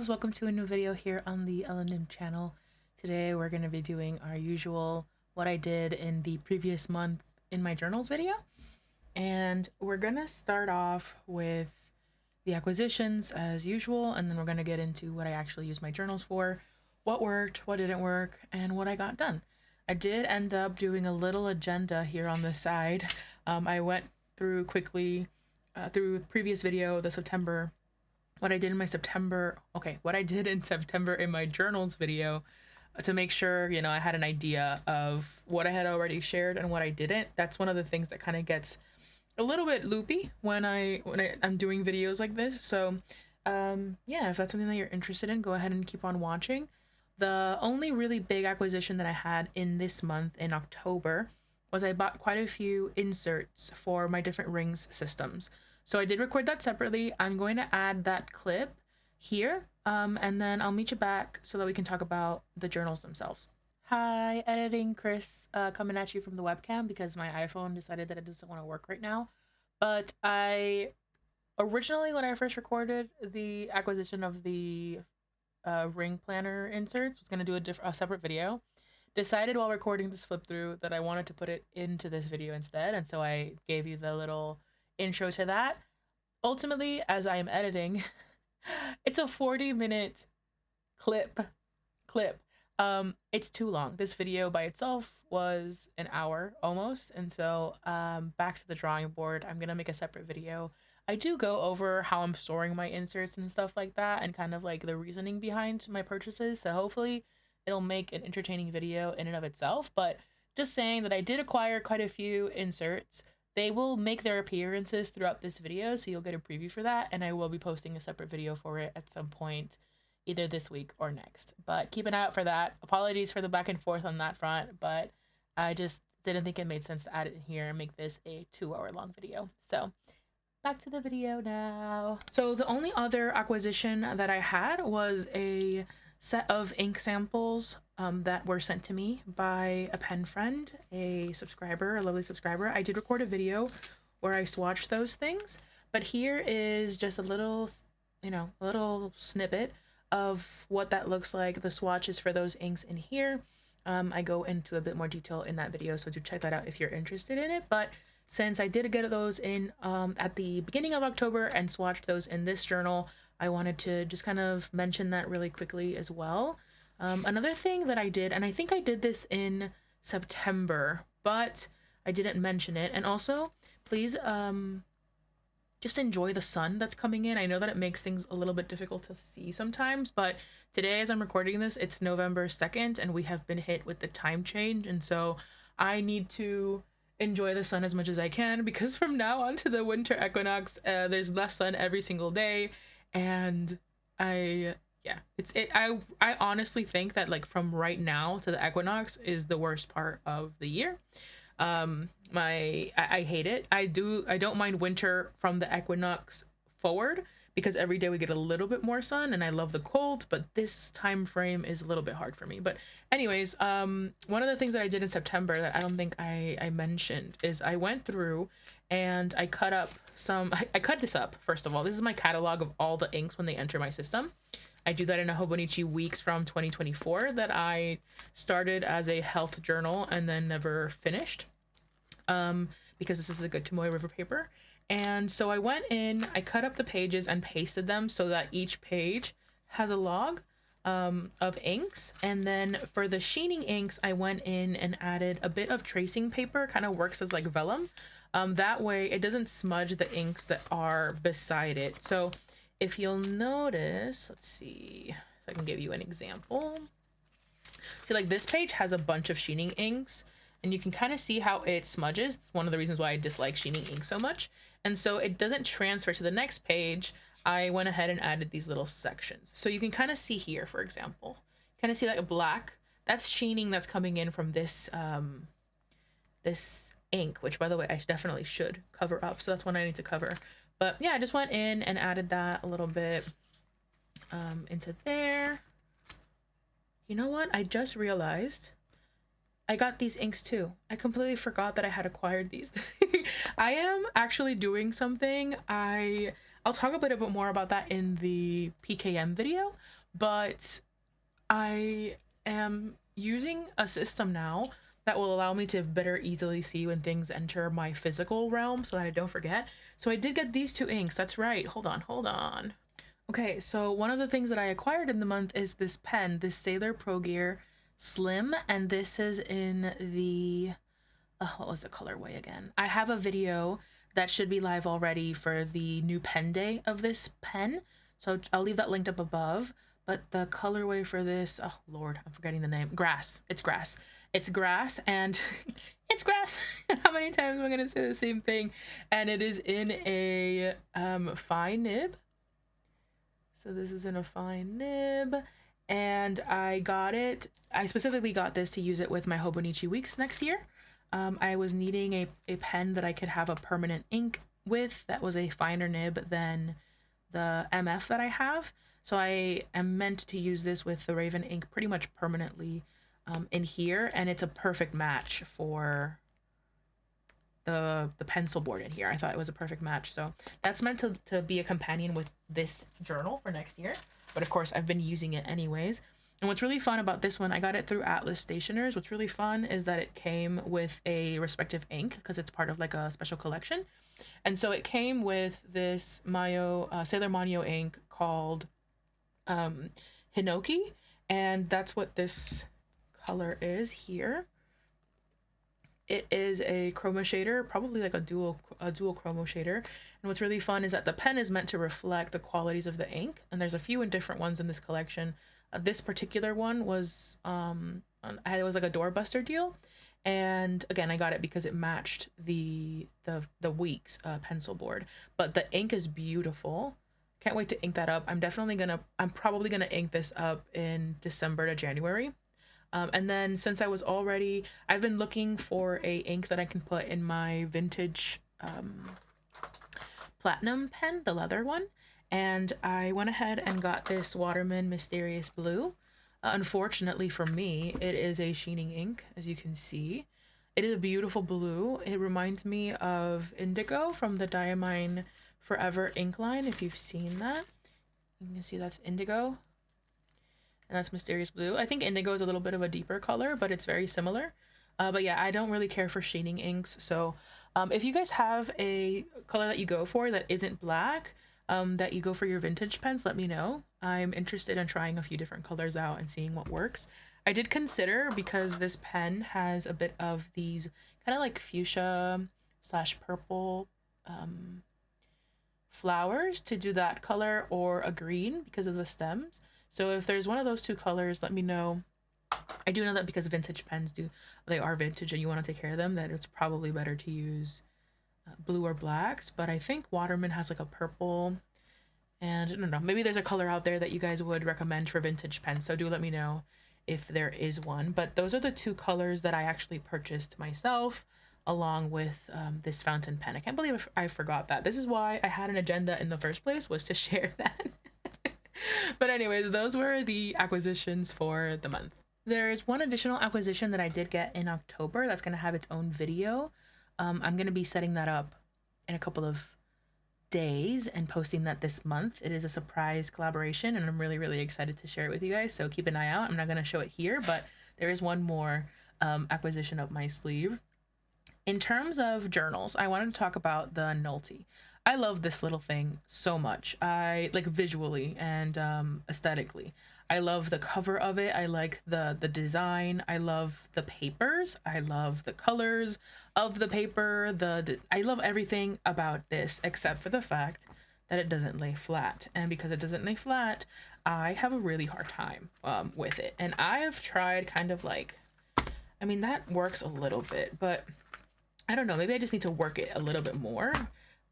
loves, welcome to a new video here on the LNM channel. Today we're going to be doing our usual what I did in the previous month in my journals video, and we're going to start off with the acquisitions as usual, and then we're going to get into what I actually used my journals for, what worked, what didn't work, and what I got done. I did end up doing a little agenda here on the side. I went through quickly through previous video, the September, what I did in September in my journals video, to make sure, you know, I had an idea of what I had already shared and what I didn't. That's one of the things that kind of gets a little bit loopy when I'm doing videos like this. So yeah, if that's something that you're interested in, go ahead and keep on watching. The only really big acquisition that I had in this month in October was I bought quite a few inserts for my different rings systems. So I did record that separately. I'm going to add that clip here, and then I'll meet you back so that we can talk about the journals themselves. Hi, editing Chris, coming at you from the webcam because my iPhone decided that it doesn't want to work right now. But I originally, when I first recorded the acquisition of the ring planner inserts, was going to do a separate video. Decided while recording this flip through that I wanted to put it into this video instead, and so I gave you the little intro to that. Ultimately, as I am editing, it's a 40-minute clip. It's too long. This video by itself was an hour almost, and so back to the drawing board. I'm gonna make a separate video. I do go over how I'm storing my inserts and stuff like that, and kind of like the reasoning behind my purchases, so hopefully it'll make an entertaining video in and of itself. But just saying that I did acquire quite a few inserts. They will make their appearances throughout this video, so you'll get a preview for that, and I will be posting a separate video for it at some point, either this week or next. But keep an eye out for that. Apologies for the back and forth on that front, but I just didn't think it made sense to add it in here and make this a 2-hour-long video. So back to the video now. So the only other acquisition that I had was a set of ink samples that were sent to me by a pen friend, a subscriber, a lovely subscriber. I did record a video where I swatched those things, but here is just a little, you know, a little snippet of what that looks like, the swatches for those inks in here. I go into a bit more detail in that video, so do check that out if you're interested in it. But since I did get those in at the beginning of October and swatched those in this journal, I wanted to just kind of mention that really quickly as well. Another thing that I did, and I think I did this in September, but I didn't mention it. And also, please just enjoy the sun that's coming in. I know that it makes things a little bit difficult to see sometimes, but today as I'm recording this, it's November 2nd, and we have been hit with the time change. And so I need to enjoy the sun as much as I can, because from now on to the winter equinox, there's less sun every single day. And I honestly think that, like, from right now to the equinox is the worst part of the year. I hate it. I don't mind winter from the equinox forward, because every day we get a little bit more sun and I love the cold, but this time frame is a little bit hard for me. But anyways, one of the things that I did in September that I don't think I mentioned is I went through and I cut up I cut this up. First of all, this is my catalog of all the inks when they enter my system. I do that in a Hobonichi Weeks from 2024 that I started as a health journal and then never finished, because this is the Good Tomoe River paper. And so I went in, I cut up the pages and pasted them so that each page has a log of inks. And then for the sheening inks, I went in and added a bit of tracing paper, kind of works as like vellum. That way it doesn't smudge the inks that are beside it. So if you'll notice, let's see if I can give you an example. So like this page has a bunch of sheening inks, and you can kind of see how it smudges. It's one of the reasons why I dislike sheening ink so much. And so it doesn't transfer to the next page. I went ahead and added these little sections. So you can kind of see here, for example, kind of see like a black, that's sheening that's coming in from this, this ink, which by the way, I definitely should cover up. So that's one I need to cover. But yeah, I just went in and added that a little bit into there. You know what? I just realized I got these inks too. I completely forgot that I had acquired these. I am actually doing something. I I'll talk a bit more about that in the PKM video, but I am using a system now that will allow me to better easily see when things enter my physical realm so that I don't forget. So I did get these two inks. That's right. Hold on. Okay, so one of the things that I acquired in the month is this pen, this Sailor Pro Gear Slim, and this is in the, what was the colorway again? I have a video that should be live already for the new pen day of this pen, so I'll leave that linked up above. But the colorway for this, oh Lord, I'm forgetting the name. Grass. It's grass. It's grass, and it's grass. How many times am I gonna say the same thing? And it is in a fine nib. So this is in a fine nib, and I specifically got this to use it with my Hobonichi Weeks next year. I was needing a pen that I could have a permanent ink with that was a finer nib than the MF that I have. So I am meant to use this with the Raven ink pretty much permanently in here, and it's a perfect match for the pencil board in here. I thought it was a perfect match. So that's meant to be a companion with this journal for next year. But of course, I've been using it anyways. And what's really fun about this one, I got it through Atlas Stationers. What's really fun is that it came with a respective ink because it's part of like a special collection. And so it came with this Sailor Manyo ink called Hinoki, and that's what this color is here. It is a chroma shader, probably like a dual chroma shader. And what's really fun is that the pen is meant to reflect the qualities of the ink, and there's a few different ones in this collection. This particular one was it was like a doorbuster deal, and again I got it because it matched the Weeks pencil board. But the ink is beautiful. Can't wait to ink that up. I'm probably gonna ink this up in December to January. And then since I've been looking for a ink that I can put in my vintage platinum pen, the leather one, and I went ahead and got this Waterman Mysterious Blue. Unfortunately for me, it is a sheening ink, as you can see. It is a beautiful blue. It reminds me of Indigo from the Diamine Forever ink line, if you've seen that. You can see that's Indigo, and that's Mysterious Blue. I think Indigo is a little bit of a deeper color, but it's very similar. But yeah, I don't really care for sheening inks, so if you guys have a color that you go for that isn't black, that you go for your vintage pens, let me know. I'm interested in trying a few different colors out and seeing what works. I did consider, because this pen has a bit of these kind of like fuchsia / purple flowers, to do that color or a green because of the stems. So if there's one of those two colors, let me know. I do know that because vintage pens they are vintage and you want to take care of them, that it's probably better to use blue or blacks. But I think Waterman has like a purple, and I don't know, maybe there's a color out there that you guys would recommend for vintage pens, so do let me know if there is one. But those are the two colors that I actually purchased myself, along with this fountain pen. I can't believe I forgot that. This is why I had an agenda in the first place, was to share that. But anyways, those were the acquisitions for the month. There's one additional acquisition that I did get in October that's going to have its own video. I'm going to be setting that up in a couple of days and posting that this month. It is a surprise collaboration, and I'm really, really excited to share it with you guys, so keep an eye out. I'm not going to show it here, but there is one more acquisition up my sleeve. In terms of journals, I wanted to talk about the Nolty. I love this little thing so much. I like visually and aesthetically. I love the cover of it. I like the design. I love the papers. I love the colors of the paper. I love everything about this except for the fact that it doesn't lay flat. And because it doesn't lay flat, I have a really hard time with it. And I've tried kind of like, I mean, that works a little bit, but I don't know, maybe I just need to work it a little bit more.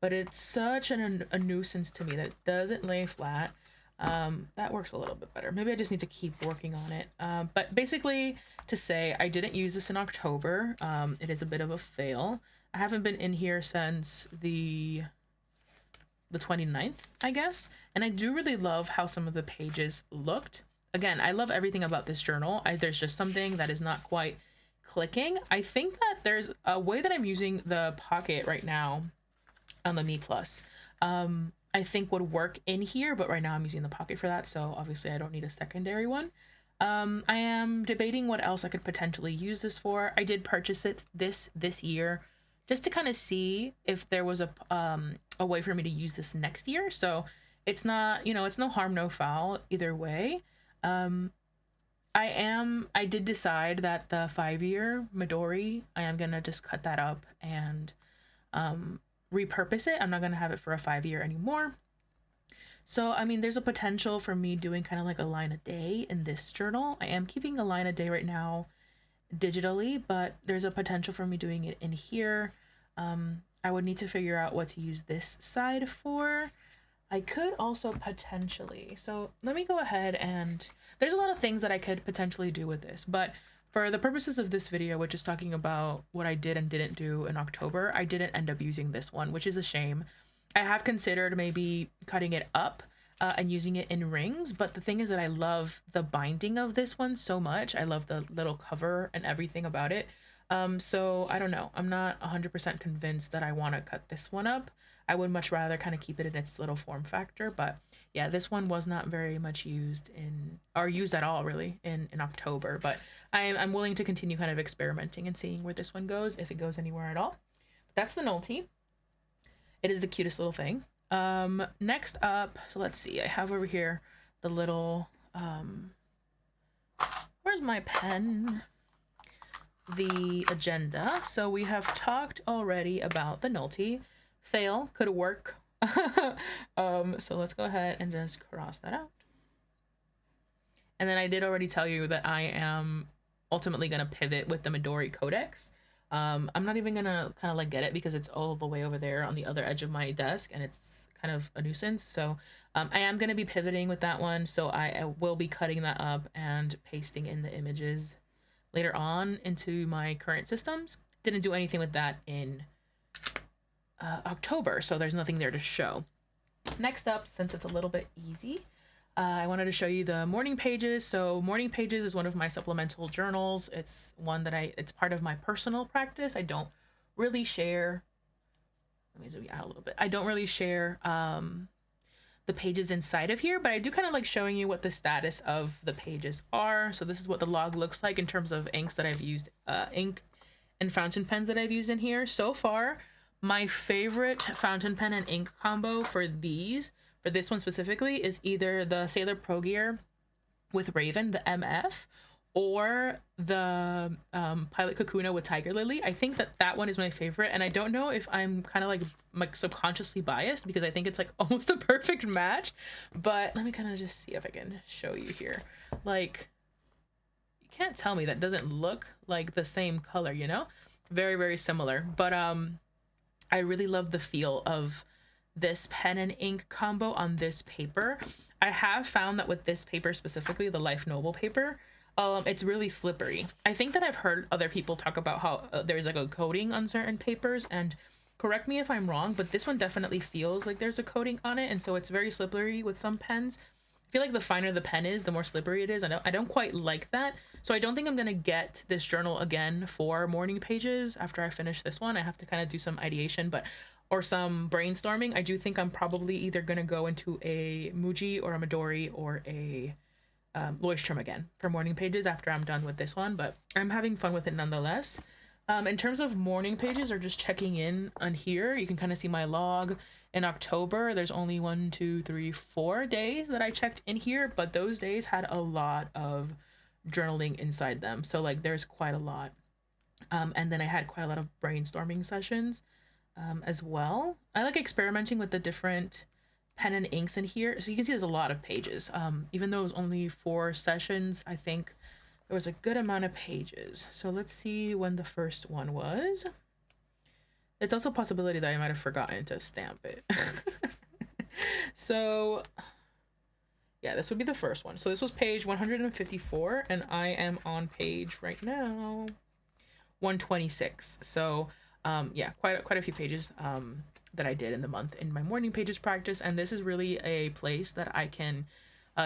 But it's such a nuisance to me that it doesn't lay flat. That works a little bit better. Maybe I just need to keep working on it. But basically, to say, I didn't use this in October. It is a bit of a fail. I haven't been in here since the 29th, I guess. And I do really love how some of the pages looked. Again, I love everything about this journal. There's just something that is not quite clicking. I think that there's a way that I'm using the pocket right now on the MeePlus. I think would work in here, but right now I'm using the pocket for that, so obviously I don't need a secondary one. I am debating what else I could potentially use this for. I did purchase it this year just to kind of see if there was a way for me to use this next year. So it's not, you know, it's no harm, no foul either way. Um, I did decide that the 5-year Midori, I am gonna just cut that up and repurpose it. I'm not gonna have it for a 5-year anymore. So, I mean, there's a potential for me doing kind of like a line a day in this journal. I am keeping a line a day right now digitally, but there's a potential for me doing it in here. I would need to figure out what to use this side for. I could also potentially, so let me go ahead and there's a lot of things that I could potentially do with this, but for the purposes of this video, which is talking about what I did and didn't do in October, I didn't end up using this one, which is a shame. I have considered maybe cutting it up and using it in rings, but the thing is that I love the binding of this one so much. I love the little cover and everything about it. So I don't know. I'm not 100% convinced that I want to cut this one up. I would much rather kind of keep it in its little form factor, but yeah, this one was not very much used or used at all really in October, but I'm willing to continue kind of experimenting and seeing where this one goes, if it goes anywhere at all. That's the Nolty. It is the cutest little thing. Next up, so let's see, I have over here the little, where's my pen? The agenda. So we have talked already about the Nolty. Fail, could work. So let's go ahead and just cross that out. And then I did already tell you that I am ultimately going to pivot with the Midori Codex. I'm not even gonna kind of like get it because it's all the way over there on the other edge of my desk and it's kind of a nuisance. So I am gonna be pivoting with that one. So I will be cutting that up and pasting in the images later on into my current systems. Didn't do anything with that in October, so there's nothing there to show. Next up, since it's a little bit easy, I wanted to show you the morning pages. So morning pages is one of my supplemental journals. It's one that it's part of my personal practice. I don't really share, let me zoom out a little bit. I don't really share the pages inside of here, but I do kind of like showing you what the status of the pages are. So this is what the log looks like in terms of inks that I've used, ink and fountain pens that I've used in here. So far, my favorite fountain pen and ink combo for this one specifically, is either the Sailor Pro Gear with Raven, the MF, or the Pilot Kakuna with Tiger Lily. I think that one is my favorite, and I don't know if I'm kind of like subconsciously biased because I think it's like almost a perfect match, but let me kind of just see if I can show you here. Like, you can't tell me that doesn't look like the same color, you know? Very, very similar, but I really love the feel of this pen and ink combo on this paper. I have found that with this paper specifically, the Life Noble paper, it's really slippery. I think that I've heard other people talk about how there's like a coating on certain papers, and correct me if I'm wrong, but this one definitely feels like there's a coating on it, and so it's very slippery with some pens. I feel like the finer the pen is, the more slippery it is. I don't quite like that. So I don't think I'm gonna get this journal again for morning pages after I finish this one. I have to kind of do some ideation, or some brainstorming. I do think I'm probably either gonna go into a Muji or a Midori or a Leuchtturm again for morning pages after I'm done with this one, but I'm having fun with it nonetheless. In terms of morning pages or just checking in on here, you can kind of see my log. In October, there's only 1, 2, 3, 4 days that I checked in here, but those days had a lot of journaling inside them. So like there's quite a lot. And then I had quite a lot of brainstorming sessions as well. I like experimenting with the different pen and inks in here. So you can see there's a lot of pages. Even though it was only 4 sessions, I think there was a good amount of pages. So let's see when the first one was. It's also a possibility that I might have forgotten to stamp it. So yeah, this would be the first one. So this was page 154, and I am on page right now 126. So yeah, quite a few pages that I did in the month in my morning pages practice, and this is really a place that I can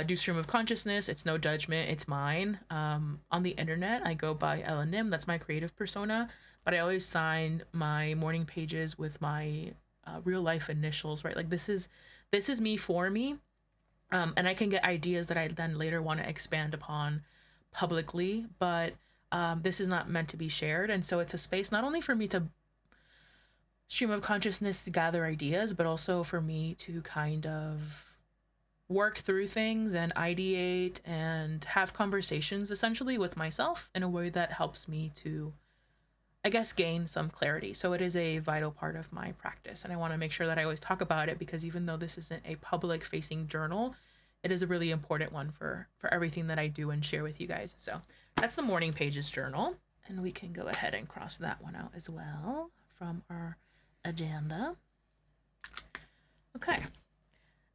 do stream of consciousness. It's no judgment, it's mine. On the internet I go by Ella Nim, that's my creative persona, but I always sign my morning pages with my real life initials, right? Like this is this is me for me. And I can get ideas that I then later want to expand upon publicly, but this is not meant to be shared. And so it's a space not only for me to stream of consciousness, gather ideas, but also for me to kind of work through things and ideate and have conversations essentially with myself in a way that helps me to, I guess, gain some clarity. So it is a vital part of my practice, and I want to make sure that I always talk about it, because even though this isn't a public facing journal, it is a really important one for everything that I do and share with you guys. So that's the morning pages journal, and we can go ahead and cross that one out as well from our agenda. Okay,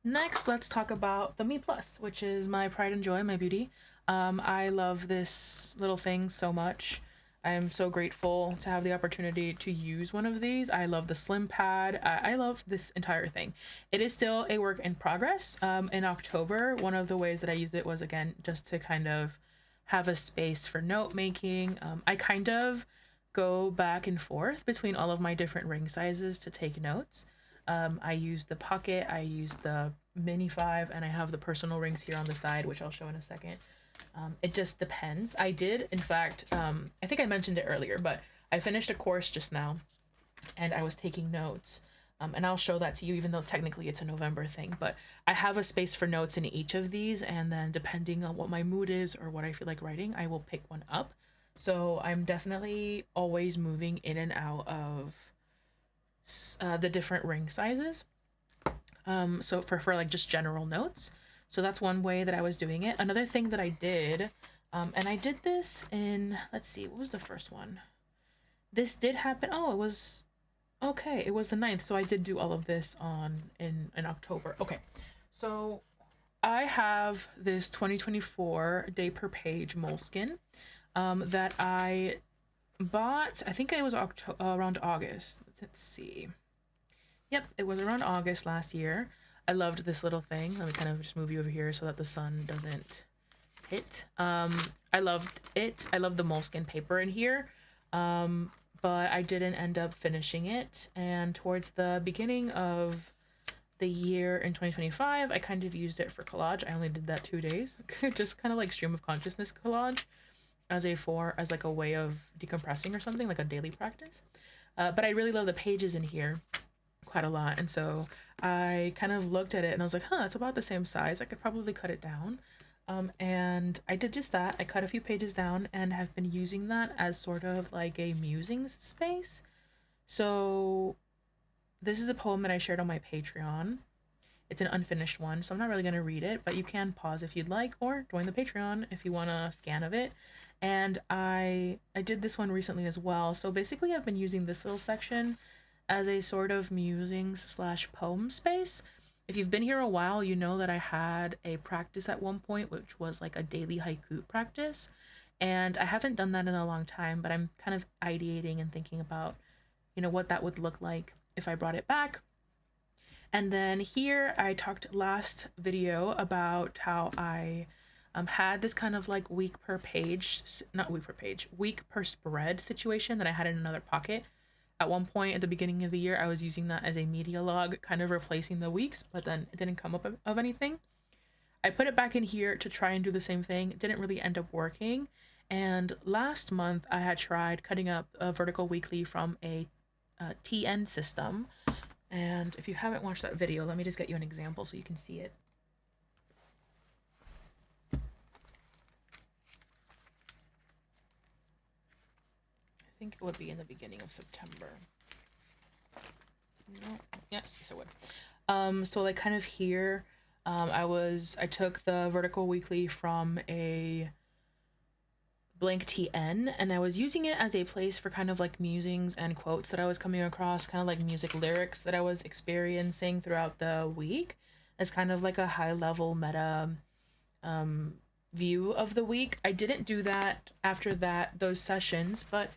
next let's talk about the MeePlus, which is my pride and joy, my beauty. I love this little thing so much. I am so grateful to have the opportunity to use one of these. I love the slim pad. I love this entire thing. It is still a work in progress. In October, one of the ways that I used it was, again, just to kind of have a space for note making. I kind of go back and forth between all of my different ring sizes to take notes. I use the pocket, I use the mini 5, and I have the personal rings here on the side, which I'll show in a second. It just depends. I did, in fact, I think I mentioned it earlier, but I finished a course just now and I was taking notes. And I'll show that to you, even though technically it's a November thing, but I have a space for notes in each of these. And then depending on what my mood is or what I feel like writing, I will pick one up. So I'm definitely always moving in and out of the different ring sizes. So for like just general notes. So that's one way that I was doing it. Another thing that I did, and I did this in, let's see, what was the first one? This did happen. Oh, it was, okay, it was the 9th. So I did do all of this in October. Okay, so I have this 2024 day per page moleskin that I bought. I think it was around August. Let's see. Yep, it was around August last year. I loved this little thing. Let me kind of just move you over here so that the sun doesn't hit. I loved it. I love the moleskin paper in here, but I didn't end up finishing it. And towards the beginning of the year in 2025, I kind of used it for collage. I only did that 2 days, just kind of like stream of consciousness collage as like a way of decompressing or something, like a daily practice. But I really love the pages in here quite a lot, and so I kind of looked at it and I was like, huh, it's about the same size. I could probably cut it down. And I did just that. I cut a few pages down and have been using that as sort of like a musings space. So this is a poem that I shared on my Patreon. It's an unfinished one, so I'm not really going to read it, but you can pause if you'd like, or join the Patreon if you want a scan of it. And I did this one recently as well. So basically I've been using this little section as a sort of musings / poem space. If you've been here a while, you know that I had a practice at one point, which was like a daily haiku practice. And I haven't done that in a long time, but I'm kind of ideating and thinking about, you know, what that would look like if I brought it back. And then here I talked last video about how I had this kind of like week per spread situation that I had in another pocket. At one point at the beginning of the year, I was using that as a media log, kind of replacing the weeks, but then it didn't come up of anything. I put it back in here to try and do the same thing. It didn't really end up working. And last month I had tried cutting up a vertical weekly from a TN system. And if you haven't watched that video, let me just get you an example so you can see it. I think it would be in the beginning of September. No, yes, it would. So like kind of here, I took the vertical weekly from a blank TN, and I was using it as a place for kind of like musings and quotes that I was coming across, kind of like music lyrics that I was experiencing throughout the week, as kind of like a high level meta view of the week. I didn't do that after those sessions, but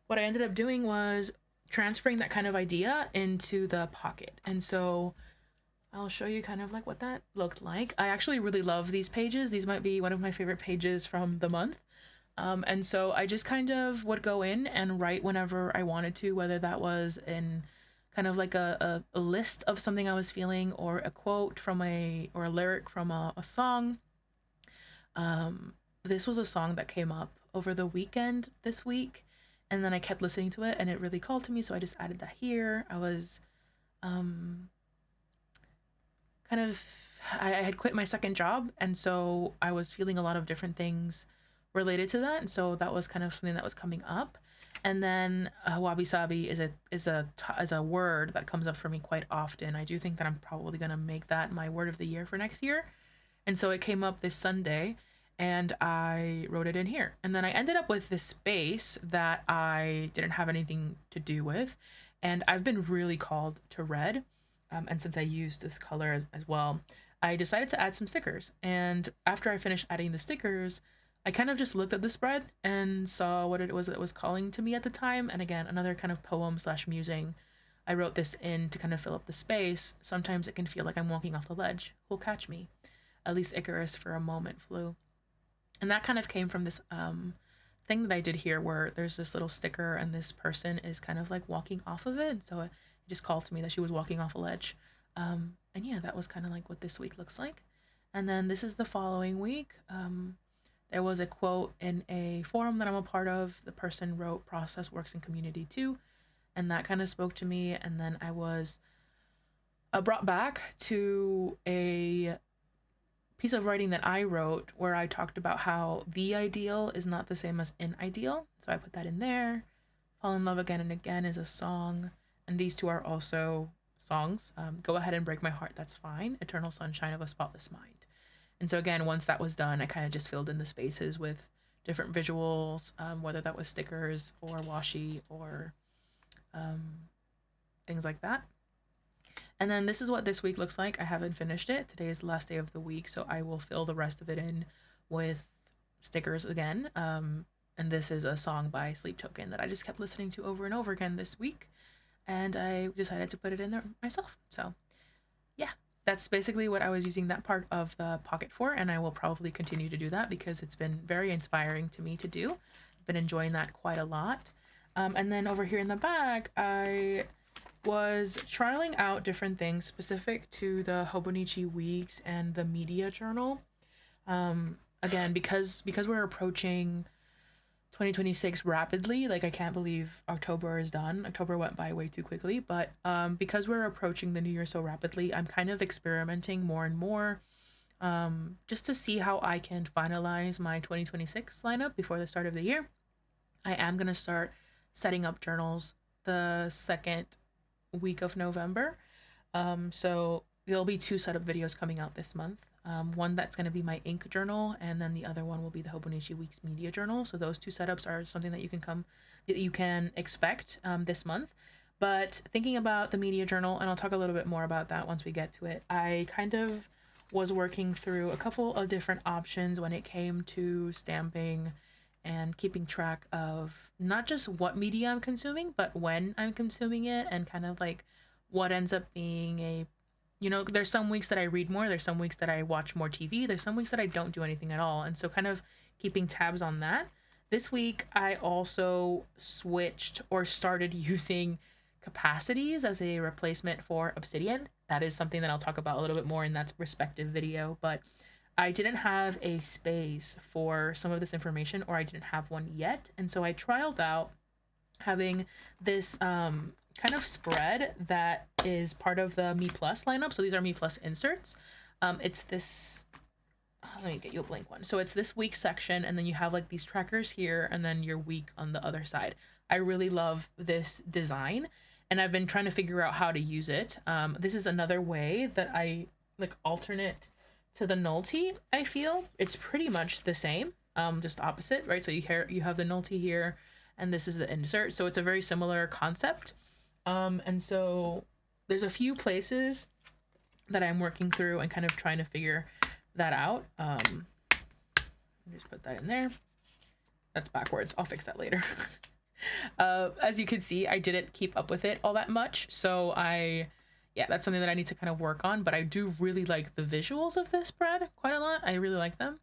what I ended up doing was transferring that kind of idea into the pocket. And so I'll show you kind of like what that looked like. I actually really love these pages. These might be one of my favorite pages from the month. And so I just kind of would go in and write whenever I wanted to, whether that was in kind of like a list of something I was feeling, or a quote from or a lyric from a song. This was a song that came up over the weekend this week, and then I kept listening to it and it really called to me, so I just added that here. I was kind of, I had quit my second job, and so I was feeling a lot of different things related to that, and so that was kind of something that was coming up. And then wabi sabi is a word that comes up for me quite often. I do think that I'm probably gonna make that my word of the year for next year, and so it came up this Sunday, and I wrote it in here. And then I ended up with this space that I didn't have anything to do with, and I've been really called to red. And since I used this color as well, I decided to add some stickers. And after I finished adding the stickers, I kind of just looked at the spread and saw what it was that was calling to me at the time. And again, another kind of poem slash musing. I wrote this in to kind of fill up the space. Sometimes it can feel like I'm walking off the ledge. Who'll catch me? At least Icarus for a moment flew. And that kind of came from this thing that I did here, where there's this little sticker and this person is kind of like walking off of it. And so it just called to me that she was walking off a ledge. And yeah, that was kind of like what this week looks like. And then this is the following week. There was a quote in a forum that I'm a part of. The person wrote "Process works in community too," and that kind of spoke to me. And then I was brought back to a piece of writing that I wrote where I talked about how the ideal is not the same as an ideal. So I put that in there. Fall in Love Again and Again is a song, and these two are also songs. Go Ahead and Break My Heart, That's Fine. Eternal Sunshine of a Spotless Mind. And so again, once that was done, I kind of just filled in the spaces with different visuals, whether that was stickers or washi or things like that. And then this is what this week looks like. I haven't finished it. Today is the last day of the week, so I will fill the rest of it in with stickers again. And this is a song by Sleep Token that I just kept listening to over and over again this week, and I decided to put it in there myself. So yeah, that's basically what I was using that part of the pocket for, and I will probably continue to do that because it's been very inspiring to me to do. I've been enjoying that quite a lot. And then over here in the back, I was trialing out different things specific to the Hobonichi Weeks and the media journal. Again, because we're approaching 2026 rapidly, like I can't believe October is done. October went by way too quickly, but because we're approaching the new year so rapidly, I'm kind of experimenting more and more just to see how I can finalize my 2026 lineup before the start of the year. I am going to start setting up journals the second week of November. So there'll be 2 setup videos coming out this month. One that's going to be my ink journal, and then the other one will be the Hobonichi Weeks media journal. So those 2 setups are something that you can expect this month. But thinking about the media journal, and I'll talk a little bit more about that once we get to it, I kind of was working through a couple of different options when it came to stamping and keeping track of not just what media I'm consuming, but when I'm consuming it, and kind of like what ends up being there's some weeks that I read more, there's some weeks that I watch more TV, there's some weeks that I don't do anything at all. And so kind of keeping tabs on that. This week, I also switched or started using capacities as a replacement for Obsidian. That is something that I'll talk about a little bit more in that respective video, but I didn't have a space for some of this information, or I didn't have one yet. And so I trialed out having this kind of spread that is part of the MeePlus lineup. So these are MeePlus inserts. It's this, let me get you a blank one. So it's this week section, and then you have like these trackers here, and then your week on the other side. I really love this design, and I've been trying to figure out how to use it. This is another way that I like alternate to the Nolty. I feel it's pretty much the same, just opposite, right? So you have the Nolty here, and this is the insert. So it's a very similar concept. And so there's a few places that I'm working through and kind of trying to figure that out. Just put that in there. That's backwards. I'll fix that later. As you can see, I didn't keep up with it all that much. So that's something that I need to kind of work on, but I do really like the visuals of this spread quite a lot. I really like them.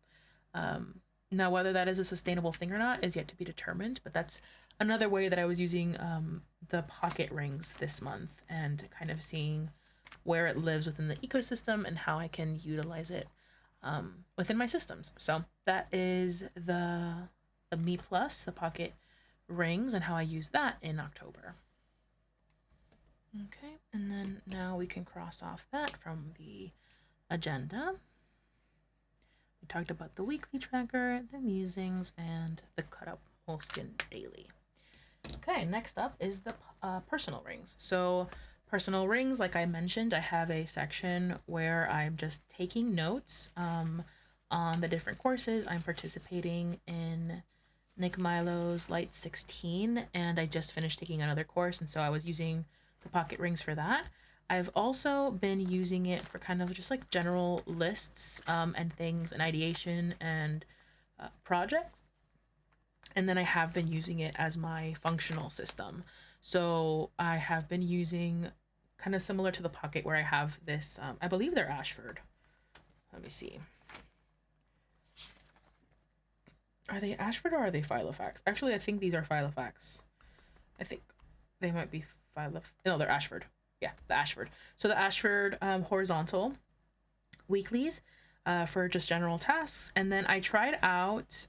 Now, whether that is a sustainable thing or not is yet to be determined, but that's another way that I was using the pocket rings this month, and kind of seeing where it lives within the ecosystem and how I can utilize it within my systems. So that is the MeePlus, the pocket rings, and how I use that in October. Okay, and then now we can cross off that from the agenda. We talked about the weekly tracker, the musings, and the cut up moleskin daily. Okay, next up is the personal rings. So personal rings, like I mentioned, I have a section where I'm just taking notes on the different courses. I'm participating in Nick Milo's Light 16, and I just finished taking another course, and so I was using the pocket rings for that. I've also been using it for kind of just like general lists and things and ideation and projects. And then I have been using it as my functional system. So I have been using kind of similar to the pocket, where I have this, I believe they're Ashford. Let me see. Are they Ashford or are they Filofax? Actually, I think these are Filofax. I think they might be no, they're Ashford. Yeah, the Ashford. So the Ashford horizontal weeklies for just general tasks. And then I tried out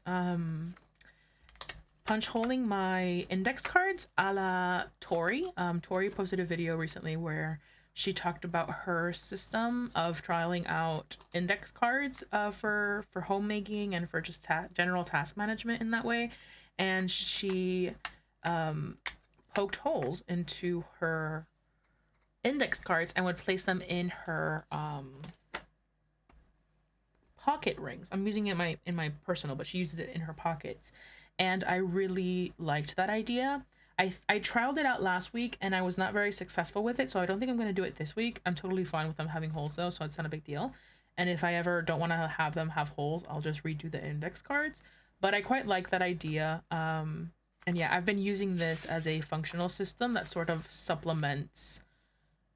punch holing my index cards a la Tori. Tori posted a video recently where she talked about her system of trialing out index cards for homemaking and for just general task management in that way. And she poked holes into her index cards and would place them in her pocket rings. I'm using it in my personal, but she uses it in her pockets. And I really liked that idea. I trialed it out last week and I was not very successful with it, so I don't think I'm going to do it this week. I'm totally fine with them having holes though, so it's not a big deal. And if I ever don't want to have them have holes, I'll just redo the index cards. But I quite like that idea. And yeah, I've been using this as a functional system that sort of supplements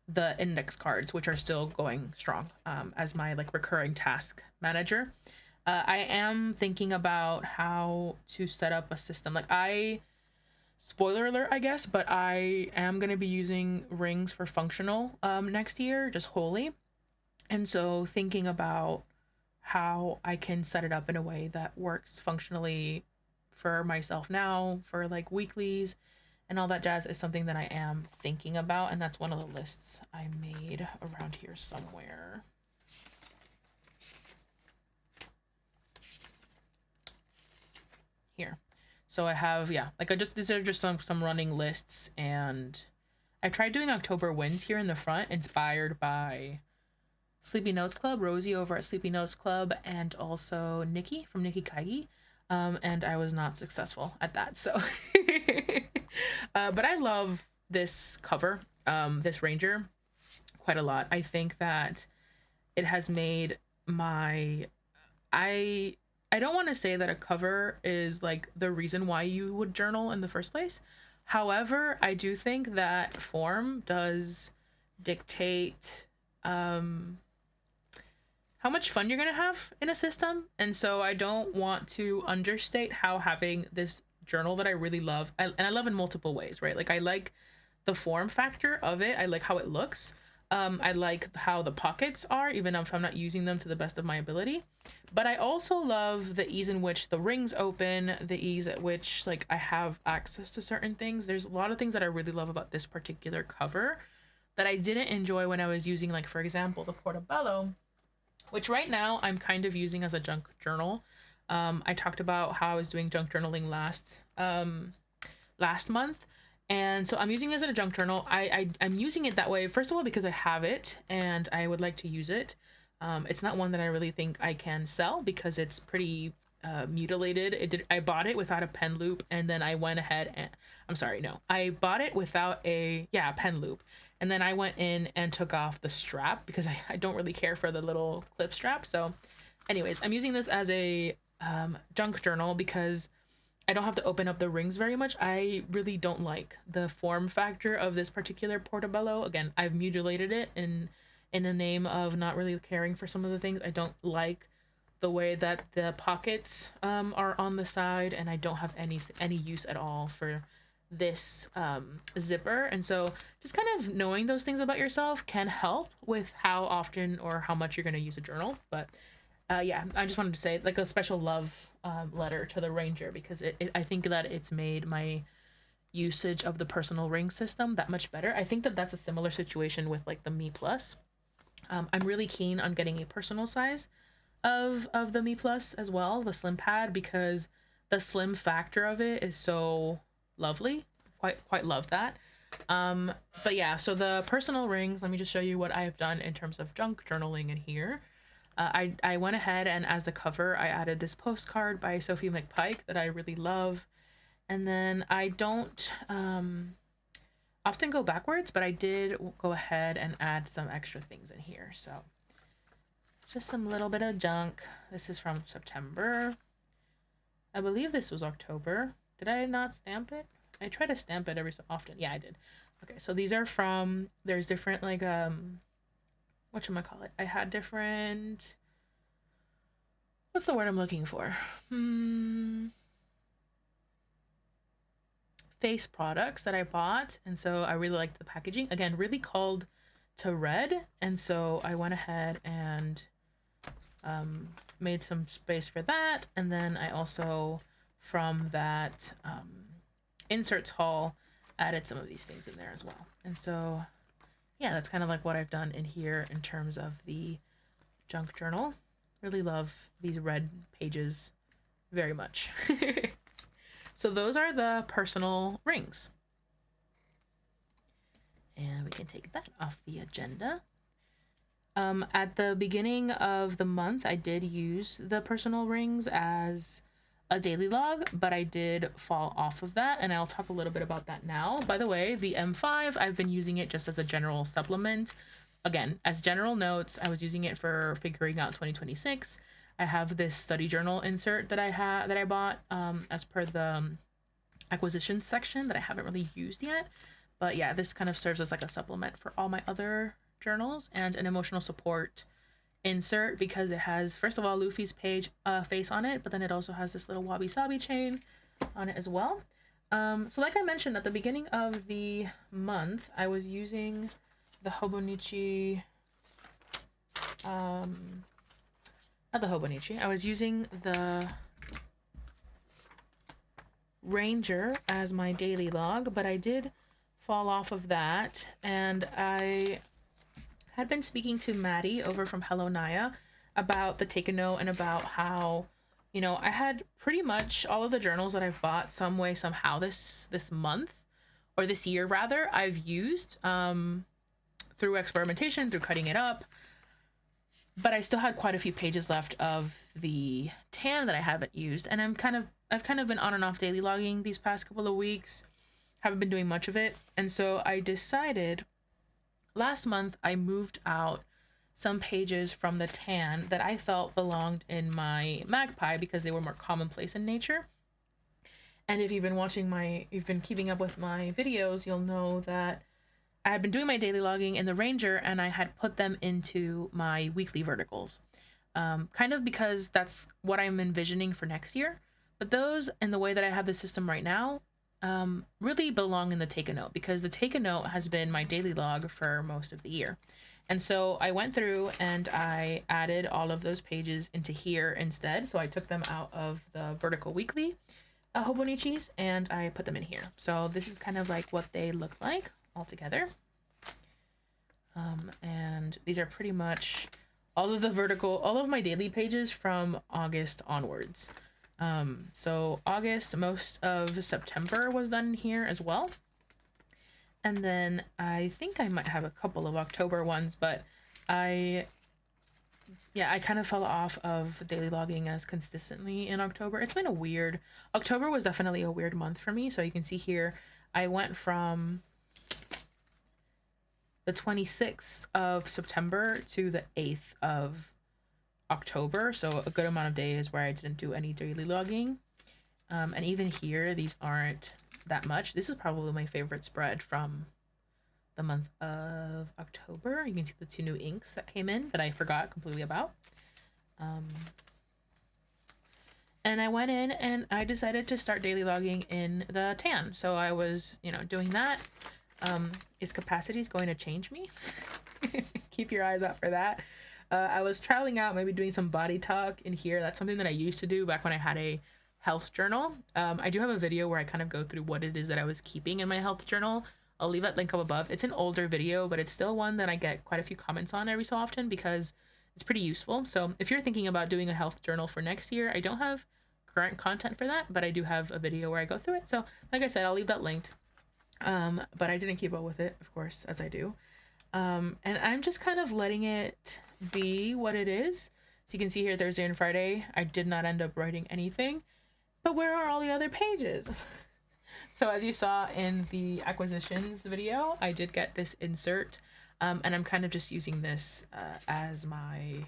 the index cards, which are still going strong as my like recurring task manager. I am thinking about how to set up a system. Like spoiler alert, I guess, but I am going to be using rings for functional next year, just wholly. And so thinking about how I can set it up in a way that works functionally for myself now, for like weeklies and all that jazz, is something that I am thinking about. And that's one of the lists I made around here somewhere. Here. So I have, yeah, like these are just some running lists, and I tried doing October wins here in the front, inspired by Sleepy Notes Club, Rosie over at Sleepy Notes Club, and also Nikki from Nikki Kaigi. And I was not successful at that, so but I love this cover, this Ranger, quite a lot. I think that it has made I don't want to say that a cover is like the reason why you would journal in the first place. However, I do think that form does dictate how much fun you're gonna have in a system. And so I don't want to understate how having this journal that I really love, and I love in multiple ways, right? Like I like the form factor of it. I like how it looks. I like how the pockets are, even if I'm not using them to the best of my ability. But I also love the ease in which the rings open, the ease at which like I have access to certain things. There's a lot of things that I really love about this particular cover that I didn't enjoy when I was using, like, for example, the Portobello, which right now I'm kind of using as a junk journal. I talked about how I was doing junk journaling last month. And so I'm using it as a junk journal. I'm using it that way, first of all, because I have it and I would like to use it. It's not one that I really think I can sell because it's pretty mutilated. I bought it without a pen loop, and then I went ahead and I bought it without a pen loop, and then I went in and took off the strap because I don't really care for the little clip strap. So anyways, I'm using this as a junk journal because I don't have to open up the rings very much. I really don't like the form factor of this particular Portobello. Again, I've mutilated it in the name of not really caring for some of the things. I don't like the way that the pockets are on the side, and I don't have any use at all for this zipper. And so just kind of knowing those things about yourself can help with how often or how much you're going to use a journal. But yeah, I just wanted to say like a special love letter to the Ranger, because I think that it's made my usage of the personal ring system that much better. I think that that's a similar situation with like the MeePlus. I'm really keen on getting a personal size of the MeePlus as well, the slim pad, because the slim factor of it is so lovely. Quite love that. But yeah, so the personal rings, let me just show you what I have done in terms of junk journaling in here. I went ahead and as the cover, I added this postcard by Sophie McPike that I really love. And then I don't often go backwards, but I did go ahead and add some extra things in here. So just some little bit of junk. This is from September. I believe this was October. Did I not stamp it? I try to stamp it every so often. Yeah, I did. Okay, so these are from, there's different like, whatchamacallit? I had different, what's the word I'm looking for? Face products that I bought, and so I really liked the packaging. Again, really called to read, and so I went ahead and made some space for that. And then I also, from that inserts haul, added some of these things in there as well. And so yeah, that's kind of like what I've done in here in terms of the junk journal. Really love these red pages very much. So those are the personal rings. And we can take that off the agenda. At the beginning of the month, I did use the personal rings as a daily log, but I did fall off of that, and I'll talk a little bit about that now. By the way, the M5, I've been using it just as a general supplement. Again, as general notes, I was using it for figuring out 2026. I have this study journal insert that I bought as per the acquisitions section that I haven't really used yet. But yeah, this kind of serves as like a supplement for all my other journals, and an emotional support insert because it has, first of all, Luffy's face on it, but then it also has this little wabi-sabi chain on it as well. So like I mentioned at the beginning of the month, I was using the Hobonichi, not the Hobonichi, I was using the Ranger as my daily log, but I did fall off of that, and I had been speaking to Maddie over from Hello Naya about the Take a Note, and about how, you know, I had pretty much all of the journals that I've bought some way, somehow this month, or this year rather, I've used through experimentation, through cutting it up, but I still had quite a few pages left of the tan that I haven't used, and I've kind of been on and off daily logging these past couple of weeks, haven't been doing much of it, and so I decided last month I moved out some pages from the tan that I felt belonged in my Magpie because they were more commonplace in nature. And if you've been keeping up with my videos, you'll know that I had been doing my daily logging in the Ranger, and I had put them into my weekly verticals, kind of because that's what I'm envisioning for next year. But those, in the way that I have the system right now, really belong in the Take a Note, because the Take a Note has been my daily log for most of the year. And so I went through and I added all of those pages into here instead. So I took them out of the vertical weekly Hobonichis and I put them in here. So this is kind of like what they look like all together. And these are pretty much all of my daily pages from August onwards. So August, most of September was done here as well. And then I think I might have a couple of October ones, but I kind of fell off of daily logging as consistently in October. It's been October was definitely a weird month for me. So you can see here, I went from the 26th of September to the 8th of October, so a good amount of days where I didn't do any daily logging. And even here, these aren't that much. This is probably my favorite spread from the month of October. You can see the 2 new inks that came in that I forgot completely about. and I went in and I decided to start daily logging in the tan. So I was, you know, doing that. Is capacities going to change me? Keep your eyes out for that. I was trialing out maybe doing some body talk in here. That's something that I used to do back when I had a health journal. I do have a video where I kind of go through what it is that I was keeping in my health journal. I'll leave that link up above. It's an older video, but it's still one that I get quite a few comments on every so often because it's pretty useful. So if you're thinking about doing a health journal for next year, I don't have current content for that, but I do have a video where I go through it. So like I said, I'll leave that linked. But I didn't keep up with it, of course, as I do. And I'm just kind of letting it be what it is. So you can see here Thursday and Friday, I did not end up writing anything, but where are all the other pages? So as you saw in the acquisitions video, I did get this insert, and I'm kind of just using this as my,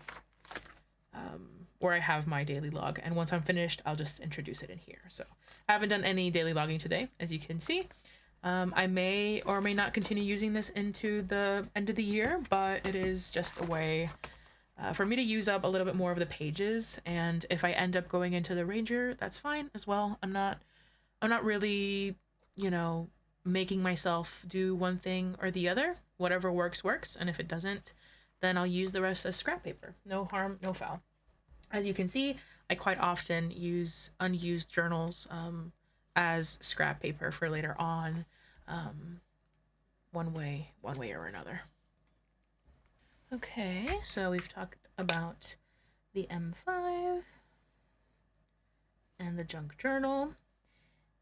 where I have my daily log. And once I'm finished, I'll just introduce it in here. So I haven't done any daily logging today, as you can see. I may or may not continue using this into the end of the year, but it is just a way for me to use up a little bit more of the pages. And if I end up going into the Ranger, that's fine as well. I'm not really, you know, making myself do one thing or the other. Whatever works, works. And if it doesn't, then I'll use the rest as scrap paper. No harm, no foul. As you can see, I quite often use unused journals as scrap paper for later on, one way or another. Okay, so we've talked about the M5 and the junk journal,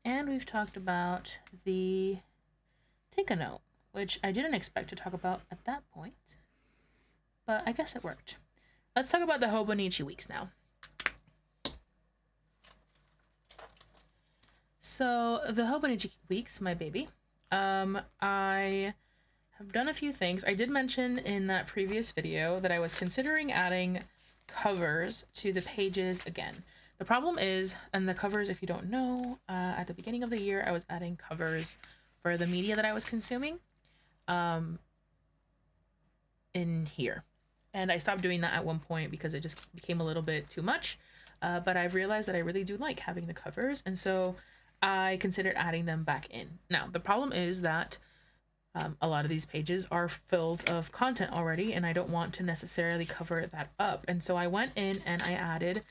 and we've talked about the take a note, which I didn't expect to talk about at that point, but I guess it worked. Let's talk about the Hobonichi Weeks now. So the Hobonichi Weeks, my baby, I have done a few things. I did mention in that previous video that I was considering adding covers to the pages again. The problem is, and the covers, if you don't know, at the beginning of the year, I was adding covers for the media that I was consuming in here. And I stopped doing that at one point because it just became a little bit too much. But I've realized that I really do like having the covers. And so I considered adding them back in. Now, the problem is that a lot of these pages are filled of content already, and I don't want to necessarily cover that up. And so I went in and I added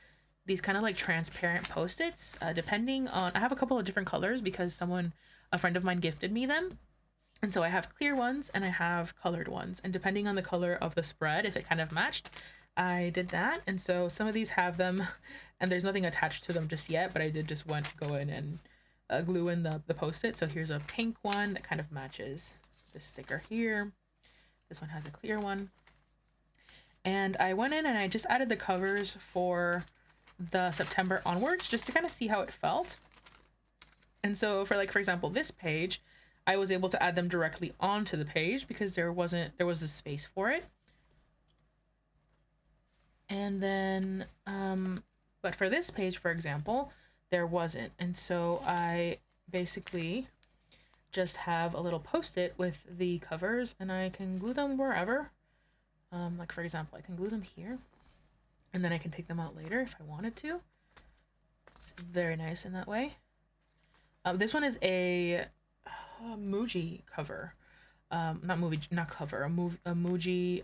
these kind of like transparent post-its, depending on, I have a couple of different colors because a friend of mine gifted me them. And so I have clear ones and I have colored ones. And depending on the color of the spread, if it kind of matched, I did that. And so some of these have them and there's nothing attached to them just yet, but I did just go in and glue in the post-it. So here's a pink one that kind of matches this sticker here. This one has a clear one. And I went in and I just added the covers for the September onwards just to kind of see how it felt. And so for example, this page, I was able to add them directly onto the page because there was a space for it. And then, but for this page, for example, there wasn't. And so I basically just have a little post-it with the covers and I can glue them wherever. Like for example, I can glue them here and then I can take them out later if I wanted to. It's very nice in that way. This one is a Muji cover. Not cover, a Muji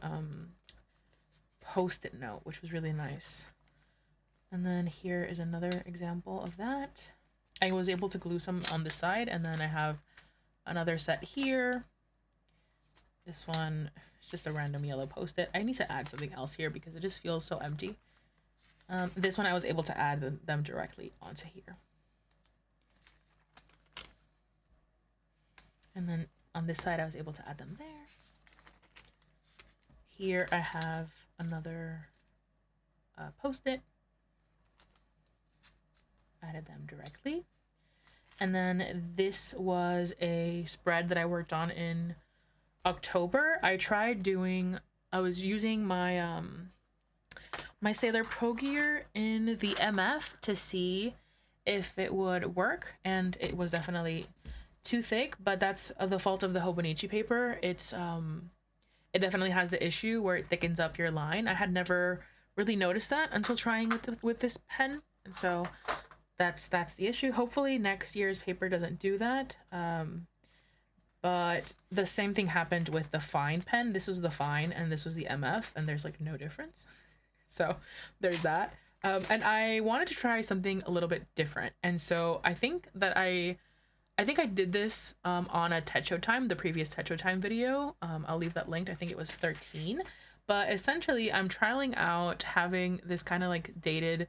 post-it note, which was really nice. And then here is another example of that. I was able to glue some on the side, and then I have another set here. This one is just a random yellow post-it. I need to add something else here because it just feels so empty. This one I was able to add them directly onto here. And then on this side I was able to add them there. Here I have another post-it. Added them directly. And then this was a spread that I worked on in October. I was using my my Sailor Pro Gear in the MF to see if it would work, and it was definitely too thick, but that's the fault of the Hobonichi paper. It definitely has the issue where it thickens up your line. I had never really noticed that until trying with this pen, and so that's the issue. Hopefully next year's paper doesn't do that. But the same thing happened with the fine pen. This was the fine and this was the MF, and there's like no difference. So there's that. And I wanted to try something a little bit different. And so I think I did this on a Techo Time, the previous Techo Time video. I'll leave that linked. I think it was 13. But essentially, I'm trialing out having this kind of like dated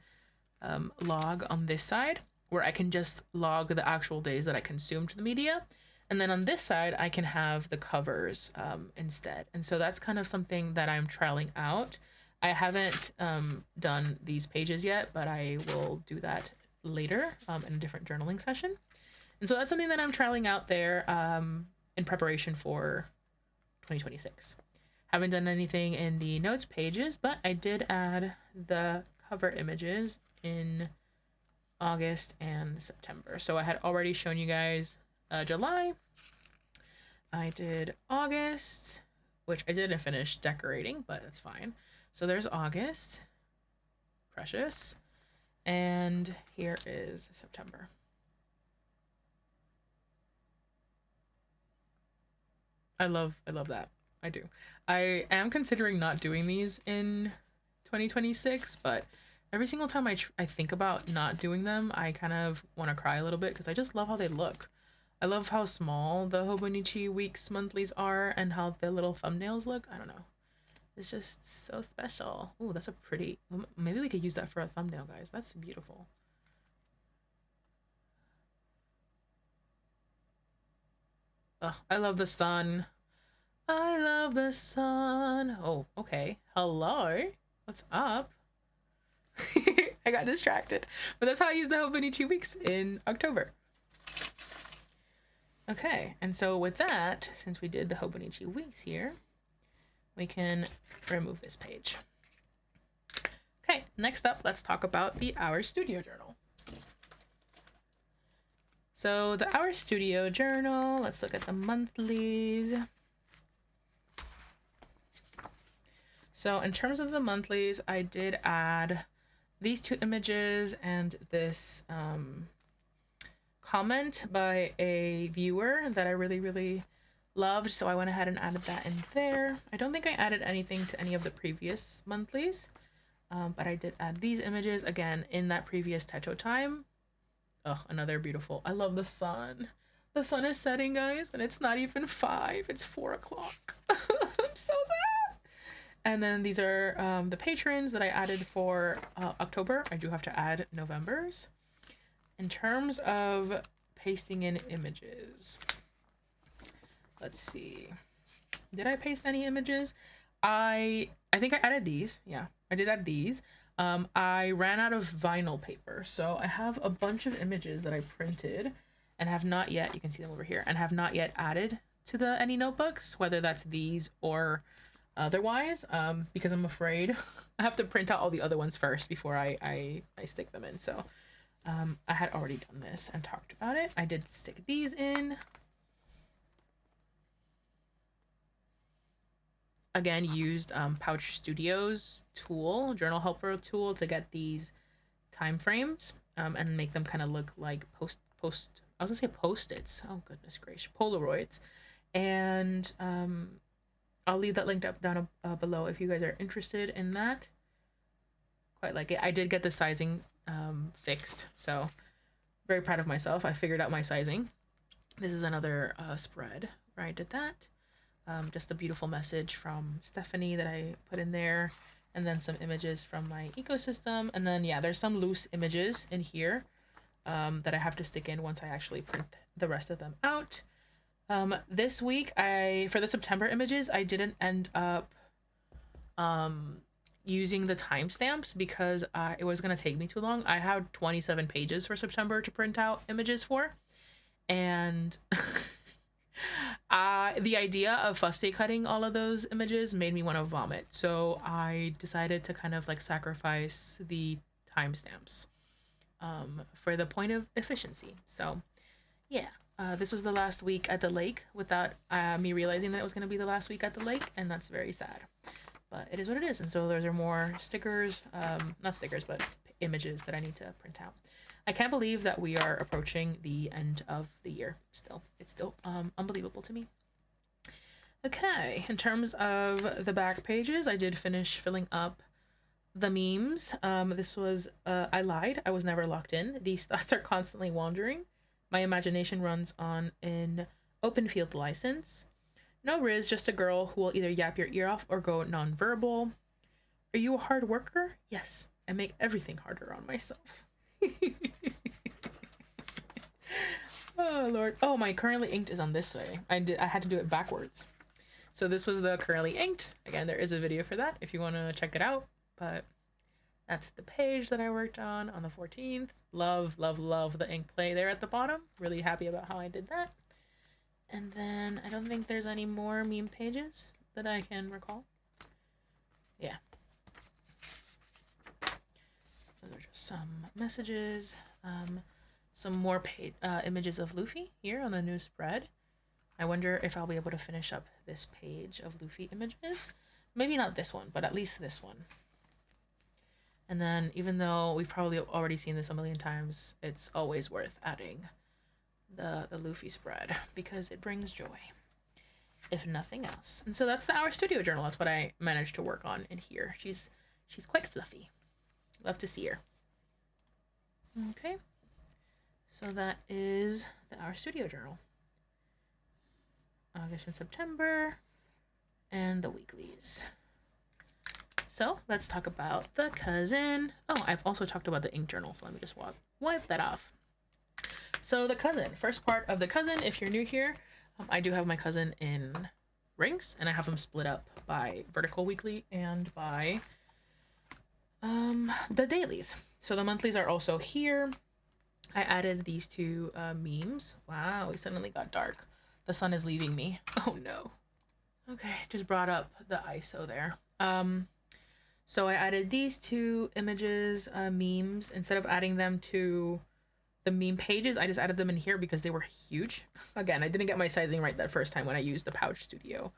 log on this side, where I can just log the actual days that I consumed the media. And then on this side, I can have the covers instead. And so that's kind of something that I'm trialing out. I haven't done these pages yet, but I will do that later in a different journaling session. And so that's something that I'm trialing out there in preparation for 2026. Haven't done anything in the notes pages, but I did add the cover images in August and September. So I had already shown you guys July. I did August, which I didn't finish decorating, but that's fine. So there's August, precious, and here is September. I love that. I do. I am considering not doing these in 2026, but every single time I think about not doing them, I kind of want to cry a little bit because I just love how they look. I love how small the Hobonichi Weeks monthlies are and how the little thumbnails look. I don't know. It's just so special. Oh, that's a pretty... Maybe we could use that for a thumbnail, guys. That's beautiful. Ugh, I love the sun. I love the sun. Oh, okay. Hello. What's up? I got distracted. But that's how I use the Hobonichi Weeks in October. Okay, and so with that, since we did the Hobonichi Weeks here, we can remove this page. Okay, next up, let's talk about the Our Studio Journal. So the Our Studio Journal, let's look at the monthlies. So in terms of the monthlies, I did add these two images and this comment by a viewer that I really loved, so I went ahead and added that in there. I don't think I added anything to any of the previous monthlies, but I did add these images again in that previous Techo Time. Oh, another beautiful... I love the sun. The sun is setting, guys, and it's not even 5, it's 4 o'clock. I'm so sad. And then these are the patrons that I added for October. I do have to add November's. In terms of pasting in images, let's see. Did I paste any images? I think I added these. Yeah, I did add these. I ran out of vinyl paper, so I have a bunch of images that I printed and have not yet, you can see them over here, and have not yet added to the any notebooks, whether that's these or otherwise, because I'm afraid I have to print out all the other ones first before I stick them in. So I had already done this and talked about it. I did stick these in. Again, used Pouch Studios tool, journal helper tool, to get these time frames and make them kind of look like I was gonna say post-its. Oh goodness gracious, Polaroids. And I'll leave that linked up down below if you guys are interested in that. Quite like it. I did get the sizing fixed, so very proud of myself. I figured out my sizing. This is another spread where I did that. Just a beautiful message from Stephanie that I put in there, and then some images from my ecosystem, and then yeah, there's some loose images in here that I have to stick in once I actually print the rest of them out. This week, for the September images, I didn't end up using the timestamps because it was going to take me too long. I had 27 pages for September to print out images for, and the idea of fussy cutting all of those images made me want to vomit, so I decided to kind of like sacrifice the timestamps for the point of efficiency. So yeah, this was the last week at the lake without me realizing that it was going to be the last week at the lake, and that's very sad. But it is what it is, and so those are more stickers, not stickers, but images that I need to print out. I can't believe that we are approaching the end of the year still. It's still unbelievable to me. Okay, in terms of the back pages, I did finish filling up the memes. This was, I lied. I was never locked in. These thoughts are constantly wandering. My imagination runs on an open field license. No riz, just a girl who will either yap your ear off or go nonverbal. Are you a hard worker? Yes, I make everything harder on myself. Oh, Lord. Oh, my currently inked is on this way. I had to do it backwards. So this was the currently inked. Again, there is a video for that if you want to check it out. But that's the page that I worked on the 14th. Love, love, love the ink play there at the bottom. Really happy about how I did that. And then I don't think there's any more meme pages that I can recall. Yeah. Those are just some messages. Some more images of Luffy here on the new spread. I wonder if I'll be able to finish up this page of Luffy images. Maybe not this one, but at least this one. And then, even though we've probably already seen this a million times, it's always worth adding the Luffy spread because it brings joy, if nothing else. And so that's the Our Studio journal. That's what I managed to work on in here. She's quite fluffy. Love to see her. Okay, so that is the Our Studio journal. August and September, and the weeklies. So let's talk about the cousin. Oh, I've also talked about the ink journal, so let me just wipe that off. So the cousin, first part of the cousin, if you're new here, I do have my cousin in rings, and I have them split up by vertical weekly and by the dailies. So the monthlies are also here. I added these two memes. Wow, we suddenly got dark. The sun is leaving me. Oh no. Okay, just brought up the ISO there. So I added these two images, memes. Instead of adding them to the meme pages, I just added them in here because they were huge. Again, I didn't get my sizing right that first time when I used the Pouch Studio.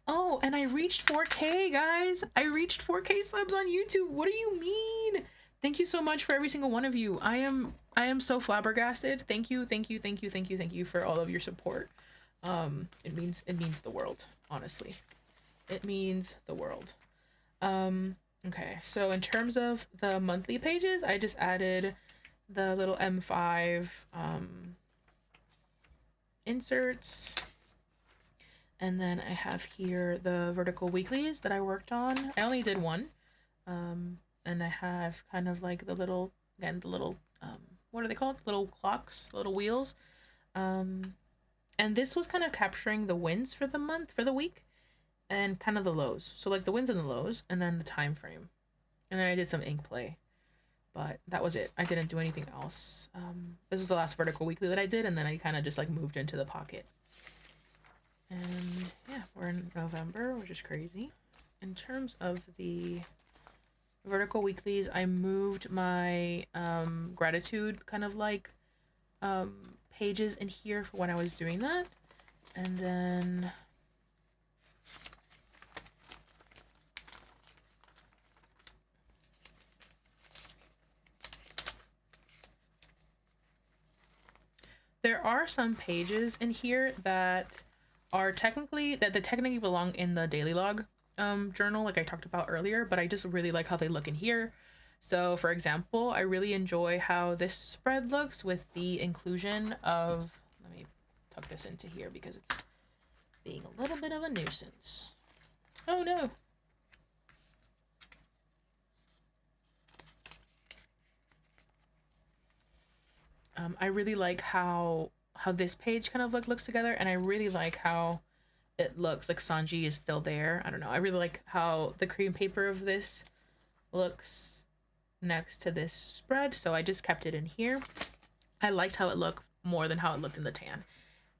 Oh, and I reached 4K, guys. I reached 4K subs on YouTube. What do you mean? Thank you so much for every single one of you. I am so flabbergasted. Thank you for all of your support. It means the world, honestly. It means the world. Okay, so in terms of the monthly pages, I just added the little M5 inserts. And then I have here the vertical weeklies that I worked on. I only did one. And I have kind of like the little, again, the little, what are they called? Little clocks, little wheels. And this was kind of capturing the wins for the month, for the week, and kind of the lows. So like the wins and the lows, and then the time frame. And then I did some ink play, but that was it. I didn't do anything else. This was the last vertical weekly that I did, and then I kind of just like moved into the pocket. And yeah, we're in November, which is crazy. In terms of the vertical weeklies, I moved my gratitude kind of like pages in here for when I was doing that. And then there are some pages in here that are technically technically belong in the daily log journal, like I talked about earlier, but I just really like how they look in here. So for example, I really enjoy how this spread looks with the inclusion of, let me tuck this into here because it's being a little bit of a nuisance. Oh no. I really like how this page kind of like looks together, and I really like how it looks like Sanji is still there. I don't know. I really like how the cream paper of this looks next to this spread, so I just kept it in here. I liked how it looked more than how it looked in the tan.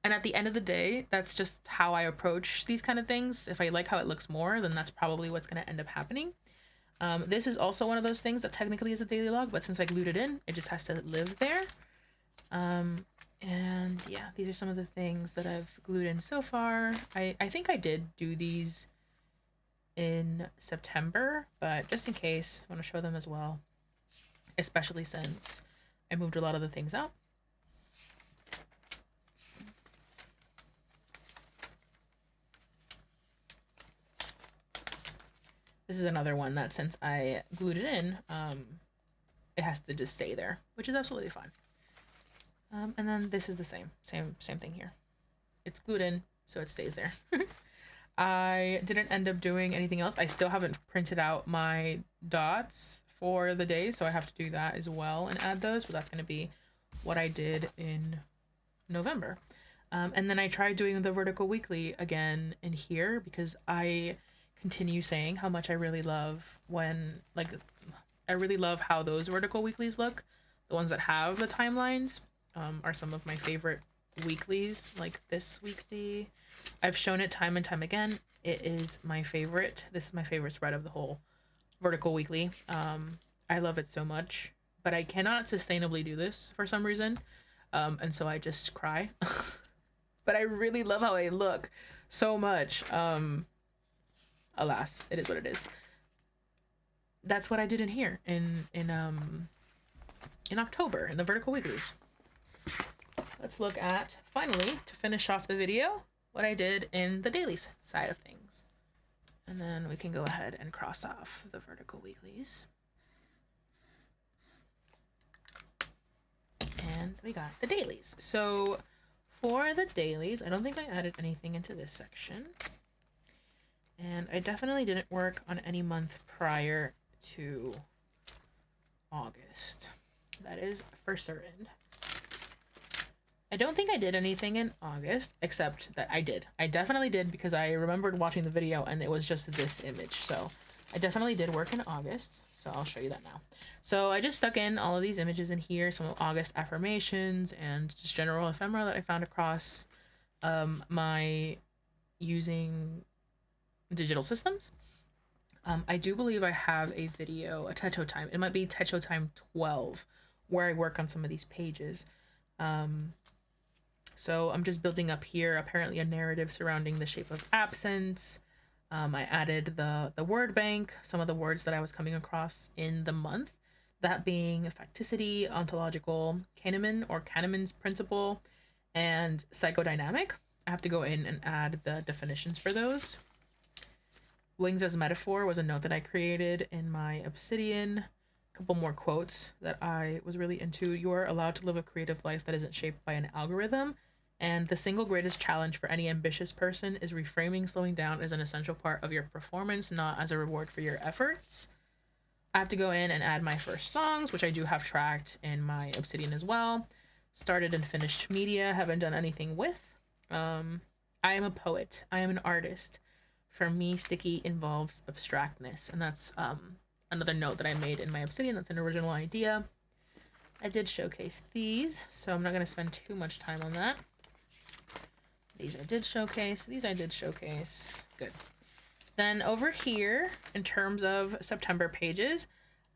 And at the end of the day, that's just how I approach these kind of things. If I like how it looks more, then that's probably what's going to end up happening. This is also one of those things that technically is a daily log, but since I glued it in, it just has to live there. And yeah, these are some of the things that I've glued in so far. I think I did do these in September, but just in case, I want to show them as well. especially since I moved a lot of the things out. This is another one that since I glued it in, it has to just stay there, which is absolutely fine. And then this is the same thing here. It's glued in, so it stays there. I didn't end up doing anything else. I still haven't printed out my dots for the days, so I have to do that as well and add those, but that's going to be what I did in November. And then I tried doing the vertical weekly again in here because I continue saying how much I really love when, like, I really love how those vertical weeklies look. The ones that have the timelines are some of my favorite weeklies, like this weekly. I've shown it time and time again. It is my favorite. This is my favorite spread of the whole vertical weekly. I love it so much, but I cannot sustainably do this for some reason. And so I just cry. But I really love how I look so much. Alas, it is what it is. That's what I did in here in October in the vertical weeklies. Let's look at, finally, to finish off the video, what I did in the dailies side of things. And then we can go ahead and cross off the vertical weeklies. And we got the dailies. So for the dailies, I don't think I added anything into this section. And I definitely didn't work on any month prior to August. That is for certain. I don't think I did anything in August, except that I did. I definitely did because I remembered watching the video and it was just this image. So I definitely did work in August. So I'll show you that now. So I just stuck in all of these images in here, some August affirmations and just general ephemera that I found across my using digital systems. I do believe I have a video, a Techo Time. It might be Techo Time 12, where I work on some of these pages. So I'm just building up here, apparently a narrative surrounding the shape of absence. I added the word bank, some of the words that I was coming across in the month, that being facticity, ontological, Kahneman's principle, and psychodynamic. I have to go in and add the definitions for those. Wings as metaphor was a note that I created in my Obsidian. A couple more quotes that I was really into. You're allowed to live a creative life that isn't shaped by an algorithm. And the single greatest challenge for any ambitious person is reframing slowing down as an essential part of your performance, not as a reward for your efforts. I have to go in and add my first songs, which I do have tracked in my Obsidian as well. Started and finished media, haven't done anything with. I am a poet. I am an artist. For me, sticky involves abstractness. And that's another note that I made in my Obsidian. That's an original idea. I did showcase these, so I'm not going to spend too much time on that. These I did showcase. These I did showcase. Good. Then over here, in terms of September pages,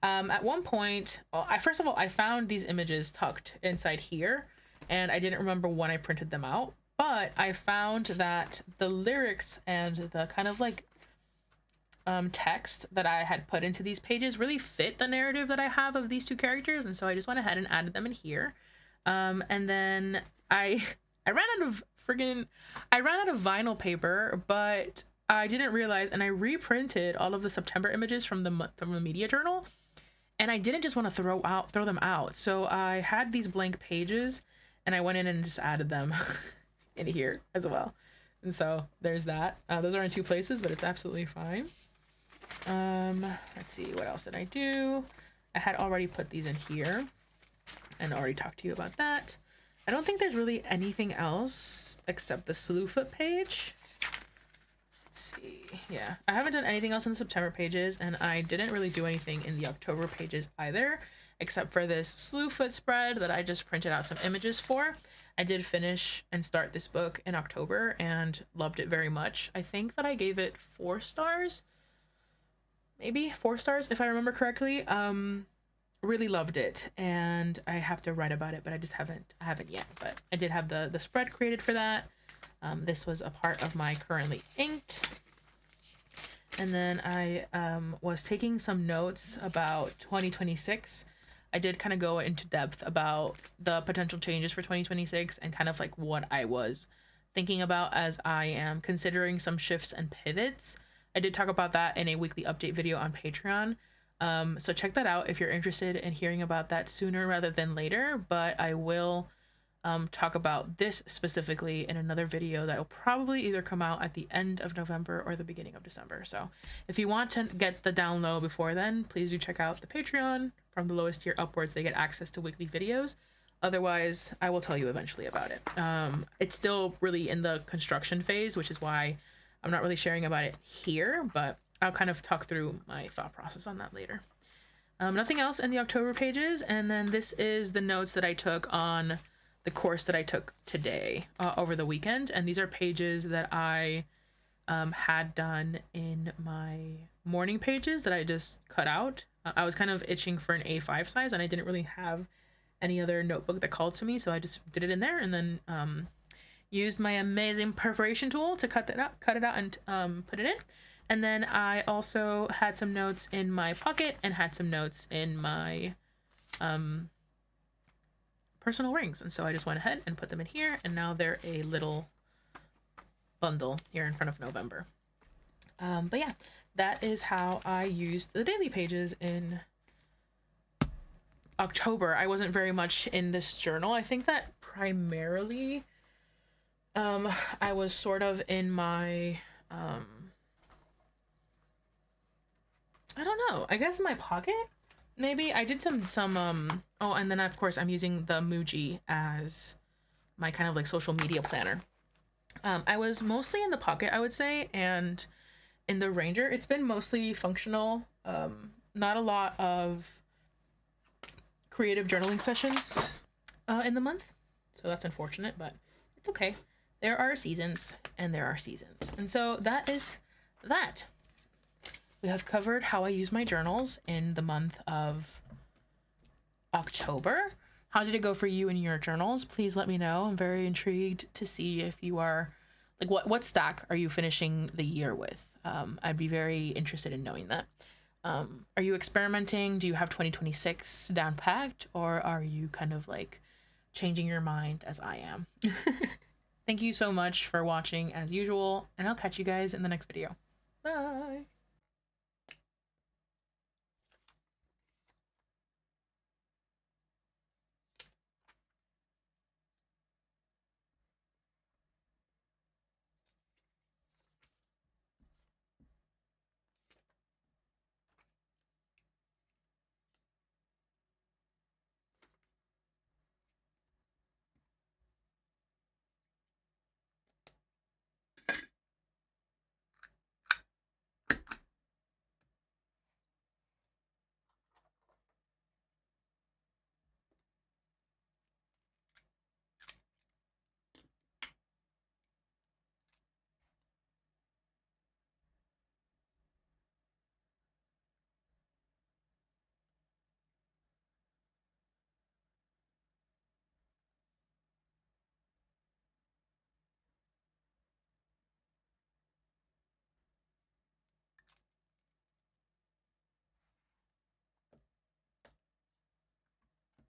at one point, well, first of all, I found these images tucked inside here, and I didn't remember when I printed them out, but I found that the lyrics and the kind of like text that I had put into these pages really fit the narrative that I have of these two characters, and so I just went ahead and added them in here. And then I ran out of vinyl paper, but I didn't realize, and I reprinted all of the September images from the media journal, and I didn't just want to throw them out. So I had these blank pages, and I went in and just added them in here as well. And so there's that. Those are in two places, but it's absolutely fine. Let's see, what else did I do? I had already put these in here and already talked to you about that. I don't think there's really anything else except the Slewfoot page. Let's see. Yeah, I haven't done anything else in the September pages, and I didn't really do anything in the October pages either, except for this Slewfoot spread that I just printed out some images for. I did finish and start this book in October and loved it very much. I think that I gave it 4 stars. Maybe 4 stars if I remember correctly. Really loved it, and I have to write about it, but I haven't yet. But I did have the spread created for that. This was a part of my currently inked. And then I was taking some notes about 2026. I did kind of go into depth about the potential changes for 2026 and kind of like what I was thinking about as I am considering some shifts and pivots. I did talk about that in a weekly update video on Patreon. So check that out if you're interested in hearing about that sooner rather than later. But I will talk about this specifically in another video that will probably either come out at the end of November or the beginning of December. So if you want to get the down low before then, please do check out the Patreon. From the lowest tier upwards, they get access to weekly videos. Otherwise, I will tell you eventually about it. It's still really in the construction phase, which is why I'm not really sharing about it here, but I'll kind of talk through my thought process on that later. Nothing else in the October pages, and then this is the notes that I took on the course that I took today over the weekend, and these are pages that I had done in my morning pages that I just cut out. I was kind of itching for an A5 size, and I didn't really have any other notebook that called to me, so I just did it in there, and then used my amazing perforation tool to cut it out and put it in. And then I also had some notes in my pocket and had some notes in my personal rings, and so I just went ahead and put them in here, and now they're a little bundle here in front of November. But yeah, that is how I used the daily pages in October. I wasn't very much in this journal. I think that primarily I was sort of in my I don't know, I guess in my pocket maybe. I did some oh, and then of course I'm using the Muji as my kind of like social media planner. I was mostly in the pocket, I would say, and in the Ranger it's been mostly functional. Not a lot of creative journaling sessions in the month, so that's unfortunate, but it's okay. There are seasons and there are seasons, and so that is that. We have covered how I use my journals in the month of October. How did it go for you in your journals? Please let me know. I'm very intrigued to see if you are like, what stack are you finishing the year with? I'd be very interested in knowing that. Are you experimenting? Do you have 2026 down packed, or are you kind of like changing your mind as I am? Thank you so much for watching as usual, and I'll catch you guys in the next video. Bye.